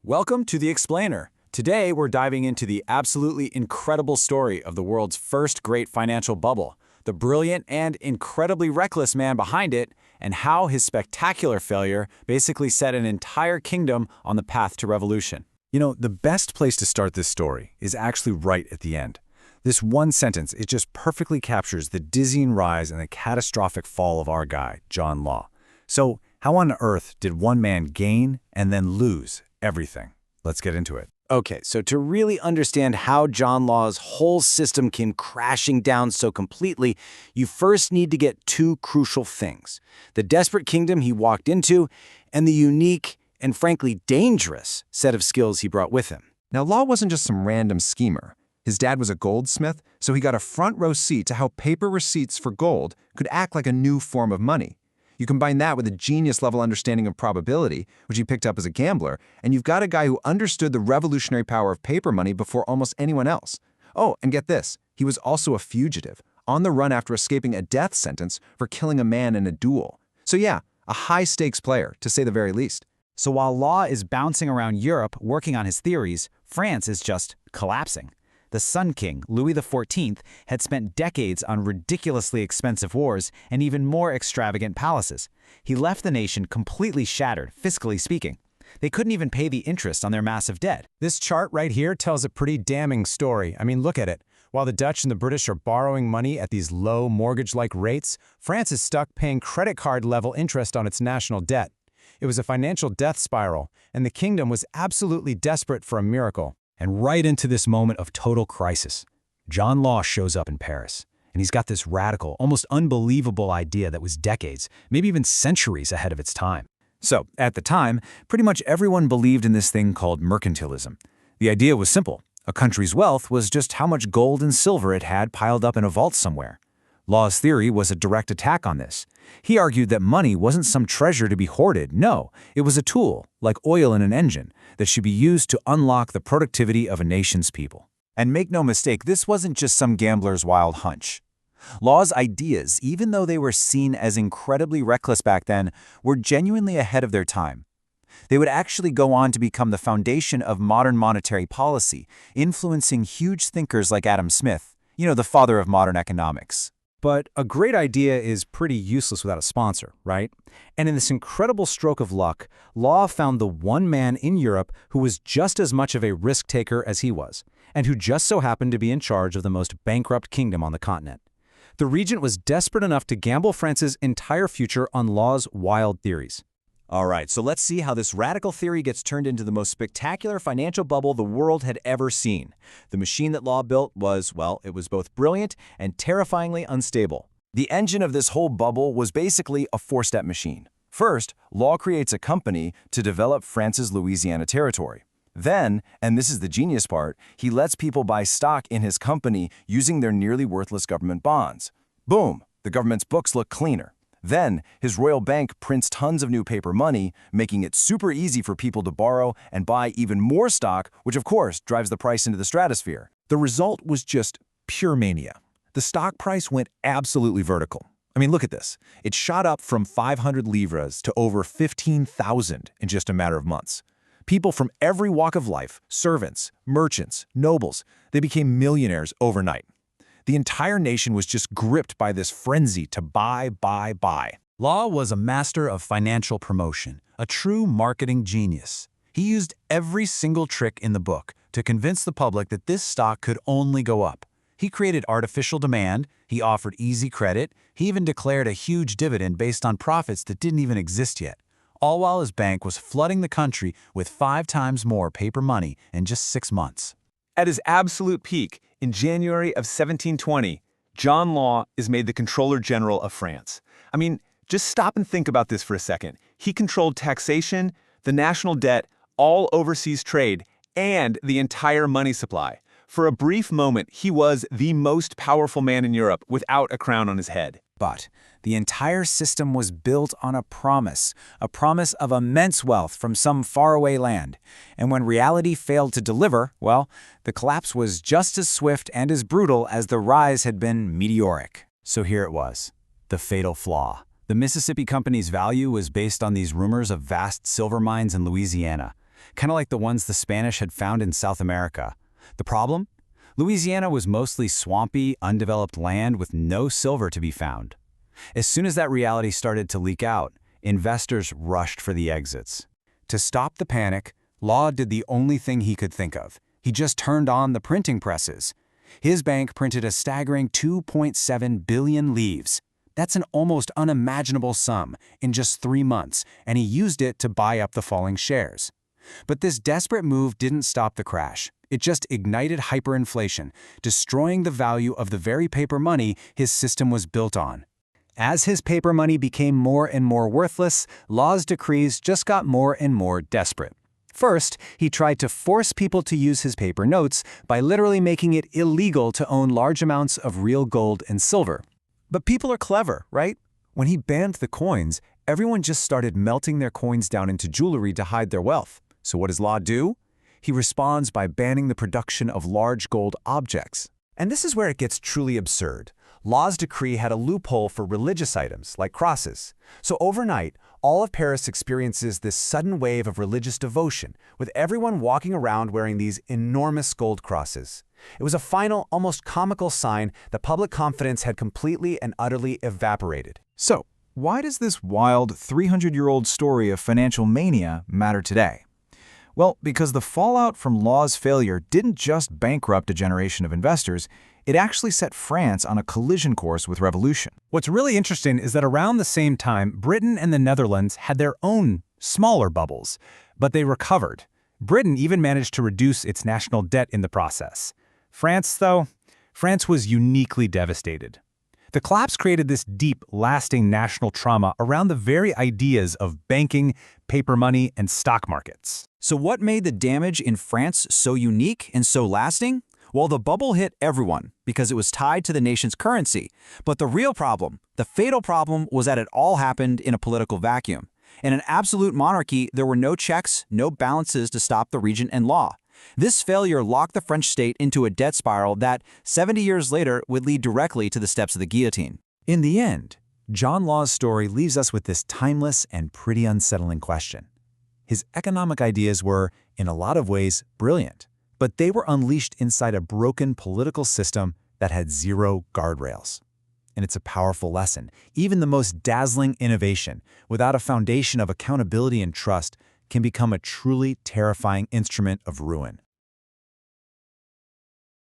Welcome to The Explainer. Today, we're diving into the absolutely incredible story of the world's first great financial bubble, the brilliant and incredibly reckless man behind it, and how his spectacular failure basically set an entire kingdom on the path to revolution. You know, the best place to start this story is actually right at the end. This one sentence, it just perfectly captures the dizzying rise and the catastrophic fall of our guy, John Law. So, how on earth did one man gain and then lose everything? Let's get into it. Okay, so to really understand how John Law's whole system came crashing down so completely, you first need to get two crucial things: the desperate kingdom he walked into and the unique and frankly dangerous set of skills he brought with him. Now, Law wasn't just some random schemer. His dad was a goldsmith, so he got a front row seat to how paper receipts for gold could act like a new form of money. You combine that with a genius-level understanding of probability, which he picked up as a gambler, and you've got a guy who understood the revolutionary power of paper money before almost anyone else. Oh, and get this, he was also a fugitive, on the run after escaping a death sentence for killing a man in a duel. So yeah, a high-stakes player, to say the very least. So while Law is bouncing around Europe working on his theories, France is just collapsing. The Sun King, Louis XIV, had spent decades on ridiculously expensive wars and even more extravagant palaces. He left the nation completely shattered, fiscally speaking. They couldn't even pay the interest on their massive debt. This chart right here tells a pretty damning story. I mean, look at it. While the Dutch and the British are borrowing money at these low mortgage-like rates, France is stuck paying credit card-level interest on its national debt. It was a financial death spiral, and the kingdom was absolutely desperate for a miracle. And right into this moment of total crisis, John Law shows up in Paris. And he's got this radical, almost unbelievable idea that was decades, maybe even centuries ahead of its time. So, at the time, pretty much everyone believed in this thing called mercantilism. The idea was simple. A country's wealth was just how much gold and silver it had piled up in a vault somewhere. Law's theory was a direct attack on this. He argued that money wasn't some treasure to be hoarded. No, it was a tool, like oil in an engine, that should be used to unlock the productivity of a nation's people. And make no mistake, this wasn't just some gambler's wild hunch. Law's ideas, even though they were seen as incredibly reckless back then, were genuinely ahead of their time. They would actually go on to become the foundation of modern monetary policy, influencing huge thinkers like Adam Smith, the father of modern economics. But a great idea is pretty useless without a sponsor, right? And in this incredible stroke of luck, Law found the one man in Europe who was just as much of a risk-taker as he was, and who just so happened to be in charge of the most bankrupt kingdom on the continent. The regent was desperate enough to gamble France's entire future on Law's wild theories. All right, so let's see how this radical theory gets turned into the most spectacular financial bubble the world had ever seen. The machine that Law built was, well, it was both brilliant and terrifyingly unstable. The engine of this whole bubble was basically a four-step machine. First, Law creates a company to develop France's Louisiana territory. Then, and this is the genius part, he lets people buy stock in his company using their nearly worthless government bonds. Boom, the government's books look cleaner. Then, his royal bank prints tons of new paper money, making it super easy for people to borrow and buy even more stock, which of course drives the price into the stratosphere. The result was just pure mania. The stock price went absolutely vertical. I mean, look at this. It shot up from 500 livres to over 15,000 in just a matter of months. People from every walk of life, servants, merchants, nobles, they became millionaires overnight. The entire nation was just gripped by this frenzy to buy, buy, buy. Law was a master of financial promotion, a true marketing genius. He used every single trick in the book to convince the public that this stock could only go up. He created artificial demand, he offered easy credit, he even declared a huge dividend based on profits that didn't even exist yet, all while his bank was flooding the country with 5 times more paper money in just 6 months. At his absolute peak, in January of 1720, John Law is made the Controller General of France. I mean, just stop and think about this for a second. He controlled taxation, the national debt, all overseas trade, and the entire money supply. For a brief moment, he was the most powerful man in Europe without a crown on his head. But the entire system was built on a promise of immense wealth from some faraway land. And when reality failed to deliver, well, the collapse was just as swift and as brutal as the rise had been meteoric. So here it was, the fatal flaw. The Mississippi Company's value was based on these rumors of vast silver mines in Louisiana. kind of like the ones the Spanish had found in South America. The problem? Louisiana was mostly swampy, undeveloped land with no silver to be found. As soon as that reality started to leak out, investors rushed for the exits. To stop the panic, Law did the only thing he could think of. He just turned on the printing presses. His bank printed a staggering 2.7 billion livres. That's an almost unimaginable sum in just 3 months, and he used it to buy up the falling shares. But this desperate move didn't stop the crash. It just ignited hyperinflation, destroying the value of the very paper money his system was built on. As his paper money became more and more worthless, Law's decrees just got more and more desperate. First, he tried to force people to use his paper notes by literally making it illegal to own large amounts of real gold and silver. But people are clever, right? When he banned the coins, everyone just started melting their coins down into jewelry to hide their wealth. So what does Law do? He responds by banning the production of large gold objects. And this is where it gets truly absurd. Law's decree had a loophole for religious items, like crosses. So overnight, all of Paris experiences this sudden wave of religious devotion, with everyone walking around wearing these enormous gold crosses. It was a final, almost comical sign that public confidence had completely and utterly evaporated. So, why does this wild 300-year-old story of financial mania matter today? Well, because the fallout from Law's failure didn't just bankrupt a generation of investors, it actually set France on a collision course with revolution. What's really interesting is that around the same time, Britain and the Netherlands had their own smaller bubbles, but they recovered. Britain even managed to reduce its national debt in the process. France, though, France was uniquely devastated. The collapse created this deep, lasting national trauma around the very ideas of banking, paper money, and stock markets. So what made the damage in France so unique and so lasting? Well, the bubble hit everyone because it was tied to the nation's currency. But the real problem, the fatal problem, was that it all happened in a political vacuum. In an absolute monarchy, there were no checks, no balances to stop the regent and law. This failure locked the French state into a debt spiral that, 70 years later, would lead directly to the steps of the guillotine. In the end, John Law's story leaves us with this timeless and pretty unsettling question. His economic ideas were, in a lot of ways, brilliant, but they were unleashed inside a broken political system that had zero guardrails. And it's a powerful lesson. Even the most dazzling innovation, without a foundation of accountability and trust, can become a truly terrifying instrument of ruin.